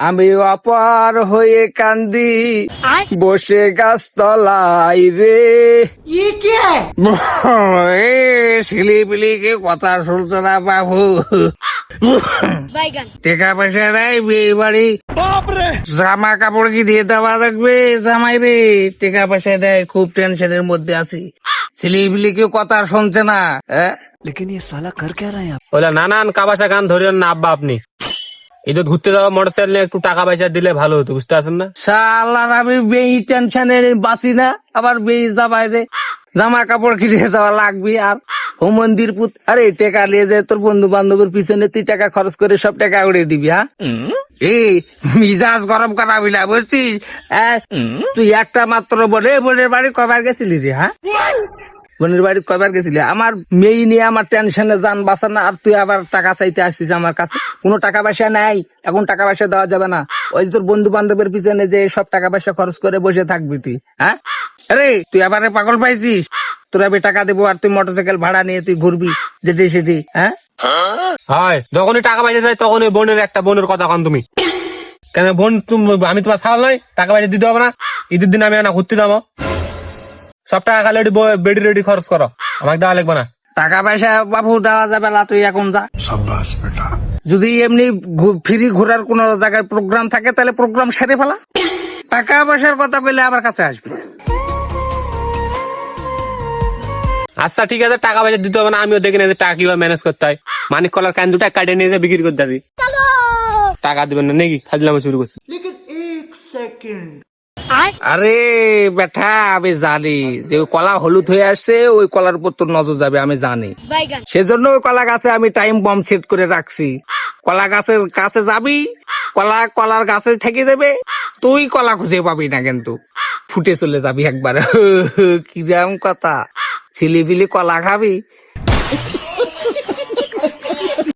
আমি অপর হয়ে কান্দি বসে গাছতলাই রে। এ ছিলিপিলি কে কথা শুনছে না বাবু। টাকা পয়সা নেই, বিয়ে বাড়ি জামা কাপড় কি দিয়ে দেওয়া লাগবে জামাই রে। টাকা পয়সা দেয়, খুব টেনশনের মধ্যে আছি। ছেলেপিলি কেউ কথা শুনছে না। लेकिन ये साला कर क्या रहे हैं आप? বলে নানান কাবাসা গান ধরিয়েন না আব্বা আপনি। ঈদ ঘুরতে যাওয়া মোটরসাইকেল নিয়ে একটু টাকা পয়সা দিলে ভালো হতো, বুঝতে পারছেন না? শালার আমি বেই টেনশনে বাঁচি না, আবার বেই যাবাই রে। জামা কাপড় কিনে দেওয়া লাগবে আর ও মন্দির পুত। আরে টাকা নিয়ে যায় তোর বন্ধু বান্ধবের পিছনে, তুই টাকা খরচ করে সব টাকা উড়িয়ে দিবি। হ্যাঁ এই মিজাজ গরম করাবি না, বুঝছিস? তুই একটা মাত্র বলে বোনের বাড়ি কবার গেছিলি রে? হ্যাঁ বোনের বাড়ি কবার গেছিলি? আমার মেয়ে নিয়ে আমার টেনশনে যান বাঁচা না, আর তুই আবার টাকা চাইতে আসছিস আমার কাছে। কোনো টাকা পয়সা নাই, এখন টাকা পয়সা দেওয়া যাবে না। ওই তোর বন্ধু বান্ধবের পিছনে যে সব টাকা পয়সা খরচ করে বসে থাকবি তুই। হ্যাঁ আরে তুই আবার পাগল পাইছিস? তোর আমি টাকা দেবো আর তুই মোটরসাইকেল ভাড়া নিয়ে তুই ঘুরবি যেটি সেটি। হ্যাঁ হয় যখনই টাকা পয়সা চাই তখনই বোনের কথা কন তুমি কেন? বোন আমি তোমার ছাড় নয়, টাকা পয়সা দিতে হবে না? ঈদের দিন আমি না ঘুরতে যাবো, সব টাকা খালি বেডি রেডি খরচ করো, আমাকে দেওয়া লাগবে না। টাকা পয়সা বাবু দেওয়া যাবে না, তুই এখন যা। যদি এমনি ফ্রি ঘোরার কোন জায়গায় প্রোগ্রাম থাকে তাহলে প্রোগ্রাম সেরে ফেলা। টাকা পয়সার কথা বললে আমার কাছে আসবে। আচ্ছা ঠিক আছে, টাকা পয়সা দিতে হবে না, আমিও দেখি না যে টাকা কিভাবে ম্যানেজ করতে হয়। মানিক কলার কান দুটা কাটে নিয়ে বিক্রি করতে আসি, টাকা দিবেন না নাকি? ফাজলামো শুরু করছি। আরে বেটা আমি জানি যে ওই কলা হলুদ হয়ে আসছে, ওই কলার উপর তোর নজর যাবে, আমি জানি। সেজন্য ওই কলা গাছে আমি টাইম বম সেট করে রাখছি। কলা গাছের কাছে যাবি, কলার গাছে থেকে দেবে, তুই কলা খুঁজে পাবি না, কিন্তু ফুটে চলে যাবি একবার। কিরম কথা, ছিলিবিলি কলা খাবি।